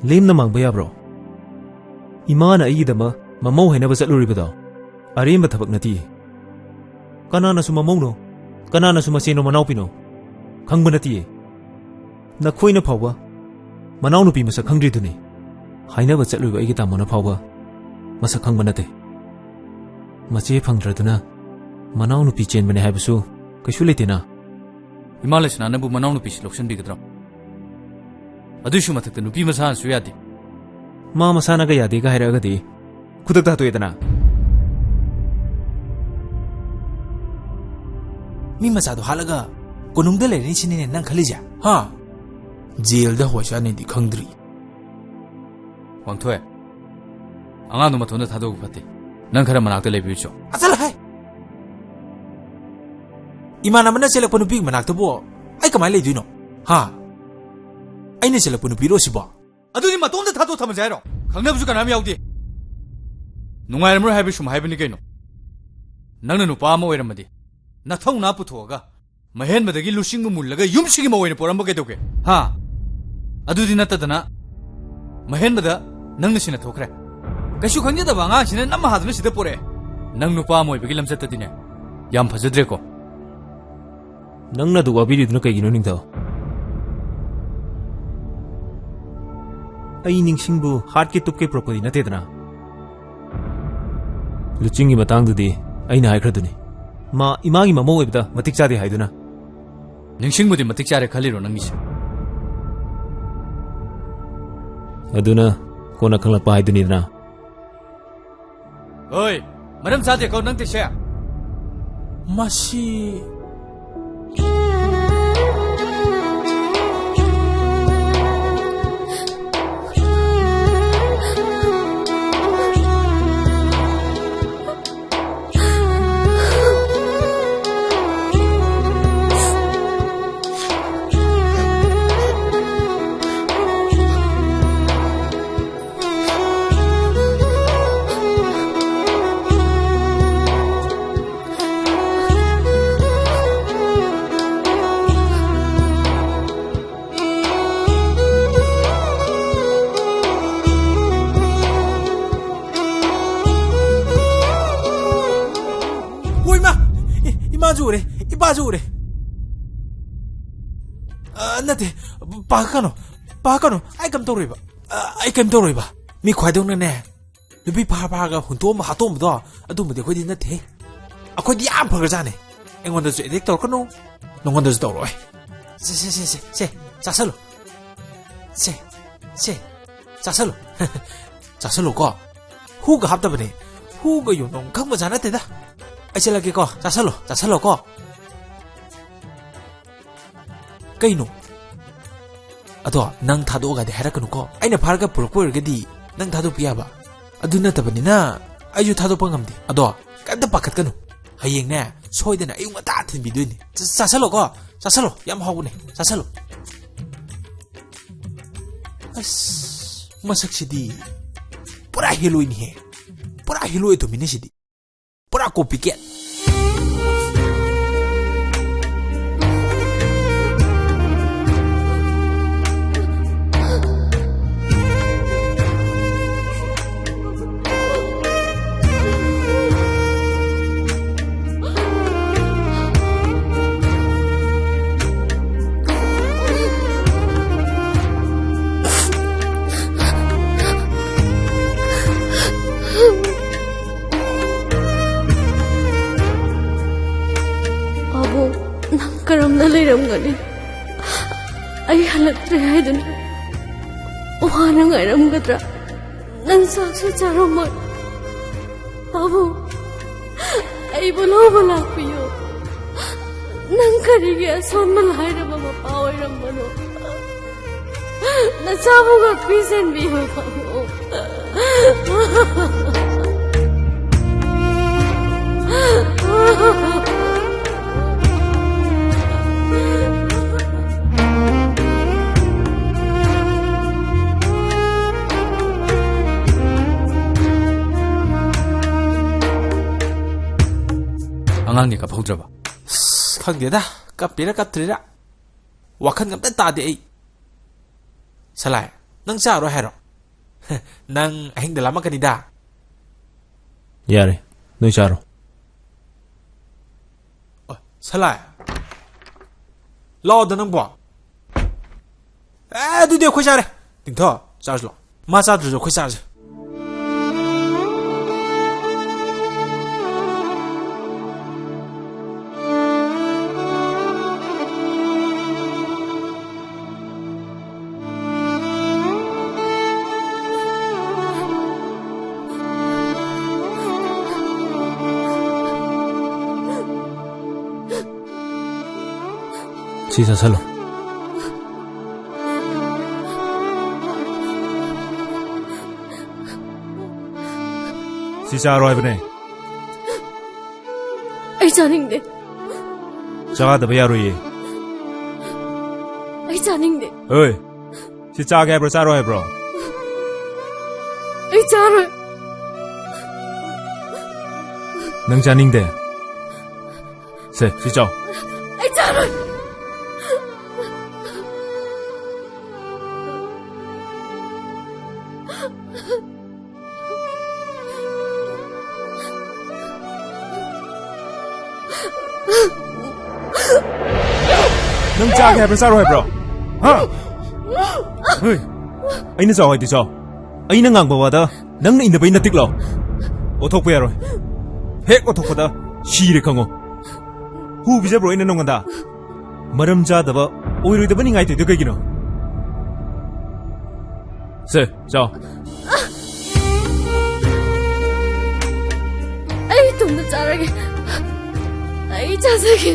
Speaker 2: ꯂꯦꯝꯅ ꯃꯥꯡꯕ ꯌꯥꯕ꯭ꯔꯣ? ꯏꯃꯥꯅ ꯑꯩꯒꯤꯗꯃꯛ ꯃꯃꯧ ꯍꯥꯏꯅꯕ ꯆꯠꯂꯨꯔꯤꯕꯗꯣ ꯑꯔꯦꯝꯕ ꯊꯕꯛ ꯅꯠꯇꯤꯌꯦ. ꯀꯅꯥꯅꯁꯨ ꯃꯃꯧꯅꯣ, ꯀꯅꯥꯅꯁꯨ ꯃꯆꯦꯅꯣ ꯃꯅꯥꯎꯄꯤꯅꯣ ꯈꯪꯕ ꯅꯠꯇꯤꯌꯦ. ꯅꯈꯣꯏꯅ ꯐꯥꯎꯕ ꯃꯅꯥꯎꯅꯨꯄꯤ ꯃꯁꯛ ꯈꯪꯗ꯭ꯔꯤꯗꯨꯅꯤ. ꯍꯥꯏꯅꯕ ꯆꯠꯂꯨꯕ ꯑꯩꯒꯤ ꯇꯥꯃꯣꯅ ꯐꯥꯎꯕ ꯃꯁꯛ ꯈꯪꯕ ꯅꯠꯇꯦ. ꯃꯆꯦ ꯐꯪꯗ꯭ꯔꯗꯨꯅ ꯃꯅꯥꯎꯅꯨꯄꯤ ꯆꯦꯟꯕꯅꯦ ꯍꯥꯏꯕꯁꯨ ꯀꯩꯁꯨ ꯂꯩꯇꯦꯅ.
Speaker 10: 이말레스나는부 마나우누피시 록션비거든. 아두슈 마탁다 누피 마사한 수야디.
Speaker 2: 마 마사나가 야디가 하려가디 구닥다 하도에다나.
Speaker 12: 미 마사도 하라가 고농들 레니 신이네 난 칼리자. 하. 제일다 호샤네디 강드리.
Speaker 10: 왕토에. 앙아누마 돈을 다도고 봤대. 난 가라만 악들 레비우죠.
Speaker 12: 아살하이. 이만하면 셀렉포 누피 만학도보 아이 그만 레이두노. 하. 아이네 셀렉포 누피로 시바.
Speaker 10: 아두님마 돈데 다도 타면 자이로. 강나부주가 남이 아우디. 농아이름을 하이비슈마 하이비니게노. 낭는 우빠 모이란마디. 나 통 나부터가 마헨마다기 루싱구 물라가 윰식이 모이네 보람보게 되게. 하. 아두디 나타다나. 마헨마다 낭는 시나 토크래. 가슈 강녀다 방아 시는 남마 하드는 시대 보래. 낭 누빠 모이비기 람set다디네. 얌 파저드레고.
Speaker 2: 낭나 두고 와비리두나 까이기노 닝더. ꯑꯩ ꯅꯤꯡꯁꯤꯡꯕꯨ ꯍꯥꯠꯀꯦ ꯇꯨꯞꯀꯦ ꯄꯨꯔꯛꯄꯗꯤ ꯅꯠꯇꯦꯗꯅ. ꯂꯨꯆꯤꯡꯒꯤ ꯃꯇꯥꯡꯗꯨꯗꯤ ꯑꯩꯅ ꯍꯥꯏꯈ꯭ꯔꯗꯨꯅꯤ. ꯃꯥ ꯏꯃꯥꯒꯤ ꯃꯃꯧ ꯑꯣꯏꯕꯗ ꯃꯇꯤꯛ ꯆꯥꯗꯦ ꯍꯥꯏꯗꯨꯅ.
Speaker 10: ꯅꯤꯡꯁꯤꯡꯕꯨꯗꯤ ꯃꯇꯤꯛ ꯆꯥꯔꯦ ꯈꯜꯂꯤꯔꯣ ꯅꯪꯒꯤꯁꯦ?
Speaker 2: ꯑꯗꯨꯅ ꯀꯣꯟꯅ ꯈꯪꯂꯛꯄ ꯍꯥꯏꯗꯨꯅꯤꯗꯅ.
Speaker 10: ꯑꯣꯏ ꯃꯔꯝ ꯆꯥꯗꯦꯀꯣ ꯅꯪ ꯇꯤꯁꯦ.
Speaker 12: 마시. 이마주오래 이빠주오래. 나대 바카노 아이 깜떠로이바. 아이 깜떠로이바. 미 과동나네. 누비 파파가 혼토마 하토마도 아두무데 거디 나대. 아코디 얌 파가자네. 앵원다주 에딕 떠거노. 농원다주 떠로이. 세 자살로. 세 자살로. 자살로가 후가 합다버네. 후가 요농 강모자나 되다. 아이씨 lagi ko 자살로 ko kaino ado nang thado ga de harakanu ko aina pharga purko ergadi nang thado piaba aduna tabanina ayu thado pangamdi ado kada pakat kanu hayeng ne soidena ayu mata thin biduini 자살로 ko 자살로 yam hawune 자살로 as masak sidi pura heroin he pura hero itu mini sidi pura copycat.
Speaker 3: karamna leiramgani ai halatre haidun wana ngairamgadra nang sakshi charamar abu ai bolo lakpiyo ꯅꯪ ꯀꯔꯤꯒꯤ ꯑꯁꯣꯟꯕ ꯂꯥꯏꯔꯕ ꯃꯄꯥ ꯑꯣꯏꯔꯝꯕꯅꯣ ꯅꯆꯥꯕꯨ ꯉꯥꯛꯄꯤ ꯁꯦꯟꯕꯤꯌꯨ ꯄꯥꯕꯨꯡ
Speaker 10: ꯑꯉꯥꯡꯅꯤ ꯀꯞꯍꯧꯗ꯭ꯔꯕ
Speaker 12: ꯈꯪꯗꯦꯗ ꯀꯞꯄꯤꯔ ꯀꯞꯇ꯭ꯔꯤꯔꯥ ꯋꯥꯈꯜ ꯑꯝꯇ ꯇꯥꯗꯦ ꯑꯩ ꯁꯂꯥꯏ ꯅꯪ ꯆꯥꯔꯣꯏ ꯍꯥꯏꯔꯣ ꯅꯪ ꯑꯍꯤꯡꯗ ꯂꯥꯝꯃꯛꯀꯅꯤꯗ
Speaker 2: ꯌꯥꯔꯦ ꯅꯣꯏ ꯆꯥꯔꯣ
Speaker 12: ꯁꯂꯥꯏ ꯂꯥꯛꯑꯣꯗ ꯅꯪꯕꯣ ꯑꯗꯨꯗꯤ ꯑꯩꯈꯣꯏ ꯆꯥꯔꯦ ꯇꯤꯡꯊꯣ ꯆꯥꯔꯁꯤ ꯂꯥꯛꯑꯣ ꯃꯥ ꯆꯥꯗ꯭ꯔꯁꯨ ꯑꯩꯈꯣꯏ ꯆꯥꯔꯁꯦ
Speaker 2: ꯁꯤ ꯆꯥꯁꯜꯂꯣ ꯁꯤ ꯆꯥꯔꯣ ꯍꯥꯏꯕꯅꯦ
Speaker 3: ꯑꯩ ꯆꯥꯅꯤꯡꯗꯦ
Speaker 2: ꯆꯥꯗꯕ ꯌꯥꯔꯣꯏꯌꯦ
Speaker 3: ꯑꯩ ꯆꯥꯅꯤꯡꯗꯦ
Speaker 2: ꯍꯣꯏ ꯁꯤ ꯆꯥꯒꯦ ꯍꯥꯏꯕ꯭ꯔꯣ ꯆꯥꯔꯣ ꯍꯥꯏꯕ꯭ꯔꯣ
Speaker 3: ꯑꯩ ꯆꯥꯔꯣꯏ
Speaker 2: ꯅꯪ ꯆꯥꯅꯤꯡꯗꯦ ꯁꯦ ꯁꯤ ꯆꯥꯎ
Speaker 3: ꯑꯩ ꯆꯥꯔꯣꯏ
Speaker 2: ꯅꯪ ꯆꯥꯒꯦ ꯍꯥꯏꯕ꯭ꯔꯣ ꯆꯥꯔꯣ ꯍꯥꯏꯕ꯭ꯔꯣ ꯍꯥ ꯍꯣꯏ ꯑꯩꯅ ꯆꯥꯎ ꯍꯥꯏꯗꯤ ꯆꯥꯎ ꯑꯩꯅ ꯉꯥꯡꯕ ꯋꯥꯗ ꯅꯪꯅ ꯏꯟꯅꯕꯩ ꯅꯠꯇꯤꯛꯂꯣ ꯑꯣꯊꯣꯛꯄ ꯌꯥꯔꯣꯏ ꯍꯦꯛ ꯑꯣꯊꯣꯛꯄꯗ ꯁꯤꯔꯦ ꯈꯪꯉꯣ ꯍꯨ ꯄꯤꯖꯕ꯭ꯔꯣ ꯑꯩꯅ ꯅꯉꯣꯟꯗ ꯃꯔꯝ ꯆꯥꯗꯕ ꯑꯣꯏꯔꯣꯏꯗꯕ ꯅꯤꯡꯉꯥꯏꯇꯣꯏꯗꯣ ꯀꯩꯒꯤꯅꯣ ꯁꯦ ꯆꯥꯎ
Speaker 3: ꯑꯩ ꯏꯇꯣꯝꯇ ꯆꯥꯔꯒꯦ ꯑꯩ ꯆꯥꯖꯒꯦ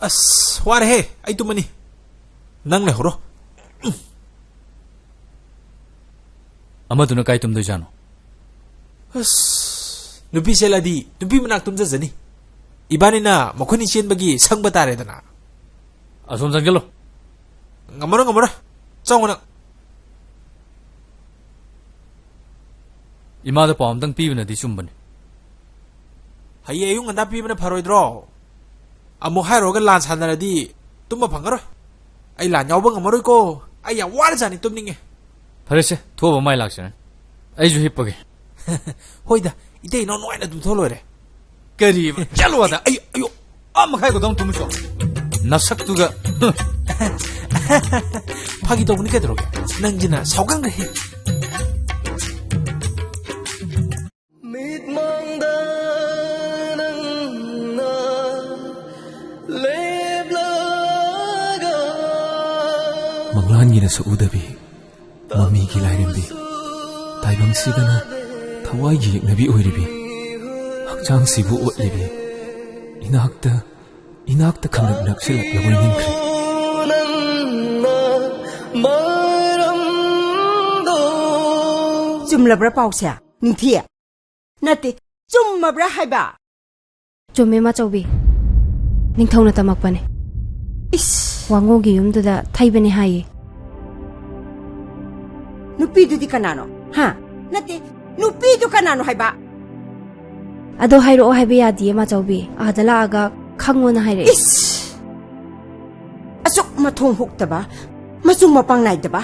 Speaker 12: ꯑꯁ ꯋꯥꯔꯦꯍꯦ ꯑꯩ ꯇꯨꯝꯃꯅꯤ ꯅꯪ ꯂꯩꯍꯧꯔꯣ
Speaker 10: ꯑꯃꯗꯨꯅ ꯀꯥꯏ ꯇꯨꯝꯗꯣꯏꯖꯥꯅꯣ
Speaker 12: ꯑꯁ ꯅꯨꯄꯤ ꯆꯦꯜꯂꯗꯤ ꯅꯨꯄꯤ ꯃꯅꯥꯛ ꯇꯨꯝꯖꯖꯅꯤ ꯏꯕꯥꯅꯤꯅ ꯃꯈꯣꯏꯅꯤ ꯆꯦꯟꯕꯒꯤ ꯁꯪꯕ ꯇꯥꯔꯦꯗꯅ
Speaker 10: ꯑꯁꯣꯝ ꯆꯪꯁꯤꯜꯂꯣ
Speaker 12: ꯉꯝꯃꯔꯣꯏ ꯉꯝꯃꯔꯣꯏ ꯆꯪꯉꯣ ꯅꯪ
Speaker 10: ꯏꯃꯥꯗ ꯄꯥꯎ ꯑꯝꯇꯪ ꯄꯤꯕꯅꯗꯤ ꯆꯨꯝꯕꯅꯤ
Speaker 12: ꯍꯌꯦꯡ ꯑꯌꯨꯛ ꯉꯟꯇꯥ ꯄꯤꯕꯅ ꯐꯔꯣꯏꯗ꯭ꯔꯣ ꯑꯃꯨꯛ ꯍꯥꯏꯔꯨꯔꯒ ꯂꯥꯟ ꯁꯥꯟꯅꯔꯗꯤ ꯇꯨꯝꯕ ꯐꯪꯉꯔꯣꯏ ꯑꯩ ꯂꯥꯟ ꯌꯥꯎꯕ ꯉꯝꯃꯔꯣꯏꯀꯣ ꯑꯩ ꯌꯥꯝ ꯋꯥꯔꯖꯥꯅꯤ ꯇꯨꯝꯅꯤꯡꯉꯦ
Speaker 10: ꯐꯔꯦꯁꯦ ꯊꯣꯛꯑꯕ ꯃꯥꯏ ꯂꯥꯛꯆꯔꯅꯤ ꯑꯩꯁꯨ ꯍꯤꯞꯄꯒꯦ
Speaker 12: ꯍꯣꯏꯗ ꯏꯇꯩ ꯏꯅꯥꯎ ꯅꯨꯡꯉꯥꯏꯅ ꯇꯨꯝꯊꯣꯛ ꯂꯣꯏꯔꯦ
Speaker 10: ꯀꯔꯤ ꯆꯠꯂꯣꯗ ꯑꯩ ꯑꯌꯣ ꯃꯈꯥꯏꯒꯗꯧ ꯇꯨꯝꯃꯁꯨ ꯅꯁꯛꯇꯨꯒ
Speaker 12: ꯐꯥꯒꯤ ꯇꯧꯕꯅꯤ ꯀꯩꯗꯧꯔꯒꯦ ꯅꯪꯁꯤꯅ ꯁꯥꯎꯒꯟꯈ꯭ꯔꯦ
Speaker 2: ꯃꯪꯂꯥꯟꯒꯤꯅꯁꯨ ꯎꯗꯕꯤ ꯃꯃꯤꯒꯤ ꯂꯥꯏꯔꯦꯝꯕꯤ ꯇꯥꯏꯕꯪꯁꯤꯗꯅ ꯊꯋꯥꯏꯒꯤ ꯌꯦꯛꯅꯕꯤ ꯑꯣꯏꯔꯤꯕꯤ ꯍꯛꯆꯥꯡꯁꯤꯕꯨ ꯑꯣꯠꯂꯤꯕꯤ ꯏꯅꯥꯛꯇ ꯈꯪꯂꯛ ꯅꯛꯁꯤꯜꯂꯛꯂꯕꯣꯏ ꯅꯤꯡꯈ꯭ꯔꯦ
Speaker 6: ꯆꯨꯝꯂꯕ꯭ꯔꯥ ꯄꯥꯎꯁꯦ ꯅꯤꯡꯊꯤ ꯅꯠꯇꯦ ꯆꯨꯝꯃꯕ꯭ꯔꯥ ꯍꯥꯏꯕ
Speaker 5: ꯆꯨꯝꯃꯦ ꯃꯥꯆꯧꯕꯤ ꯅꯤꯡꯊꯧꯅ ꯇꯝꯃꯛꯄꯅꯦ ꯋꯥꯉꯣꯒꯤ ꯌꯨꯝꯗꯨꯗ ꯊꯩꯕꯅꯦ ꯍꯥꯏꯌꯦ
Speaker 6: ꯅꯨꯄꯤꯗꯨꯗꯤ ꯀꯅꯥꯅꯣ ꯍꯥ ꯅꯠꯇꯦ ꯅꯨꯄꯤꯗꯨ ꯀꯅꯥꯅꯣ ꯍꯥꯏꯕ
Speaker 5: ꯑꯗꯣ ꯍꯥꯏꯔꯛꯑꯣ ꯍꯥꯏꯕ ꯌꯥꯗꯤꯌꯦ ꯃꯥꯆꯧꯕꯤ ꯑꯥꯗ ꯂꯥꯛꯑꯒ ꯈꯪꯉꯣꯅ ꯍꯥꯏꯔꯛꯑꯦ
Speaker 6: ꯑꯁꯨꯛ ꯃꯊꯣꯡ ꯍꯨꯛꯇꯕ ꯃꯆꯨꯡ ꯃꯄꯥꯡ ꯅꯥꯏꯗꯕ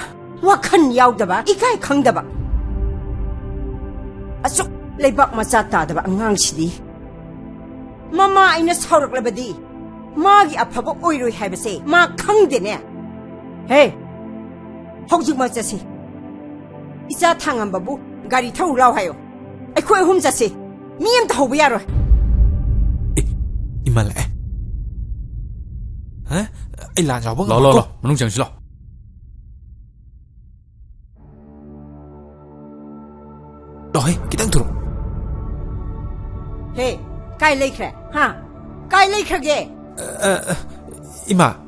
Speaker 6: ꯋꯥꯈꯜ ꯌꯥꯎꯗꯕ ꯏꯀꯥꯏ ꯈꯪꯗꯕ ꯑꯁꯨꯛ ꯂꯩꯕꯥꯛ ꯃꯆꯥ ꯇꯥꯗꯕ ꯑꯉꯥꯡꯁꯤꯗꯤ ꯃꯃꯥ ꯑꯩꯅ ꯁꯥꯎꯔꯛꯂꯕꯗꯤ ꯃꯥꯒꯤ ꯑꯐꯕ ꯑꯣꯏꯔꯣꯏ ꯍꯥꯏꯕꯁꯦ ꯃꯥ ꯈꯪꯗꯦꯅꯦ ꯍꯦ ꯍꯧꯖꯤꯛꯃꯛ ꯆꯠꯁꯤ 이자 탕한바부 가리 타고 라와요. 아이코에 홈자씨 미엠 다 호부 야로.
Speaker 12: 이말래. 에? 일란 잡아.
Speaker 10: 라라라. 너는 정신라.
Speaker 12: 너희 기당 들어.
Speaker 6: 헤, 까이 레이크래. 하. 까이 레이크게.
Speaker 12: 이마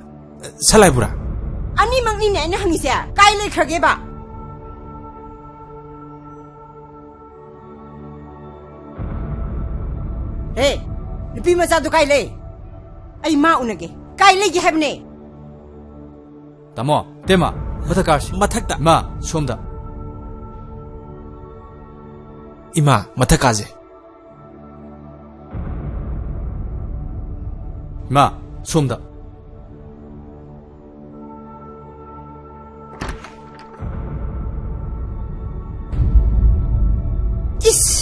Speaker 12: 살라이브라.
Speaker 6: 아니 막니네 아니 항이세야. 까이 레이크게 봐. Hey, lupi masa tu kai le. Ai ma unage. Kai le gi habne.
Speaker 10: Tamo, tema. Mathakashi.
Speaker 12: Mathakta.
Speaker 10: Ma, somda.
Speaker 12: Ima, mathakaje.
Speaker 10: Ma, somda.
Speaker 6: Is.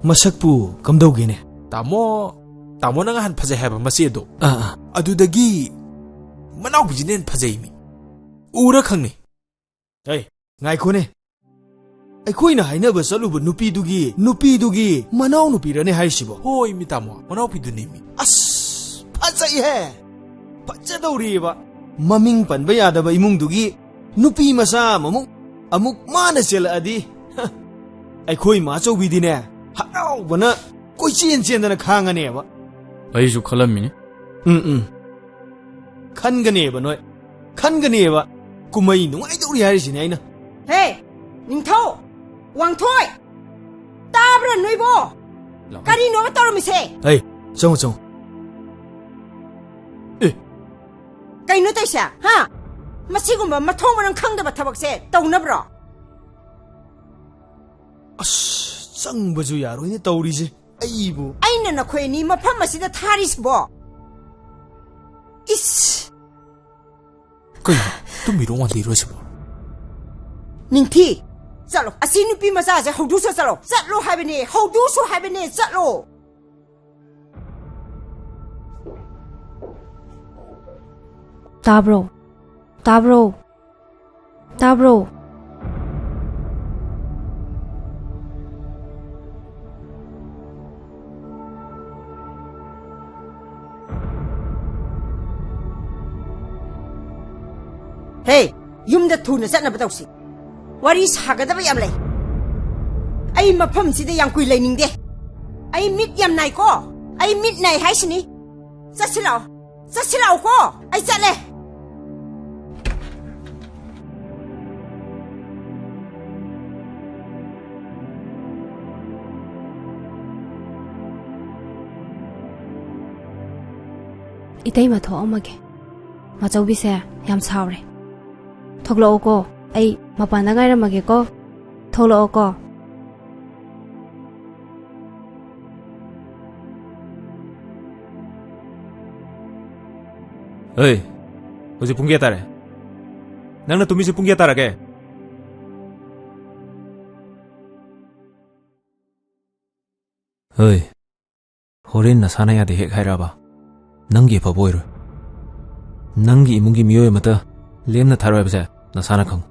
Speaker 9: masakpu kamdogine
Speaker 12: tamo nang han phajai haba masi do adudagi manau bijinen phajai mi ura khangni
Speaker 9: hey ngai khone ai khoina haina ba salu bu nupi dugi manau nupi rane haisibo
Speaker 12: hoi mi tamo manau pi du ni mi
Speaker 9: as phajai he phajadori ba maming panba yada ba imung dugi nupi masa amuk mana sela adi ai khoi ma chau bidine haraubana koi chen dana khangane ba
Speaker 10: aisu khalamini
Speaker 9: khangane ba noi khangane ba kumai nungai dori hari sine aina
Speaker 6: he ningthau wangthoi tabra noibo kari no ba toro mise
Speaker 9: hey chong
Speaker 6: kai no taisa ha masigumba mathong marang khangdaba thabakse taunabro
Speaker 9: ꯆꯪꯕꯁꯨ ꯌꯥꯔꯣꯏꯅꯦ ꯇꯧꯔꯤꯁꯦ ꯑꯩꯕꯨ
Speaker 6: ꯑꯩꯅ ꯅꯈꯣꯏꯅꯤ ꯃꯐꯝ ꯑꯁꯤꯗ ꯊꯥꯔꯤꯁꯤꯕꯣ 이씨
Speaker 12: 그이 또 미롱 안 이러시고
Speaker 6: 닝티 짤로 아시 누피 마사제 호두서 짤로 짤로 하베니 호두서 하베니 짤로
Speaker 5: 따브로
Speaker 6: Hey, yumda thuna satna batausi. Wari sagadaba yam lay. Ai mafam sida yang kui lay ningde. Ai mit yam nai ko. Ai mit nai hai sini. Sasilao ko. Ai sale.
Speaker 5: Itay matho amage. Machawbise yam saure. Thoglo ko ai mapana ngairamage ko thoglo ko
Speaker 2: Oi hoje pungia tare nangna tumi se pungia tarage Oi horen na sana ya de hek hairaba nangi fa boiru nangi imungi miyoy mata lemna tharwa basa nasana khang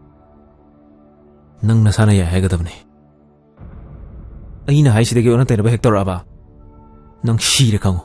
Speaker 2: nang nasana ya haigadabne aina haiside ge ona tena ba hector aba nang shire khang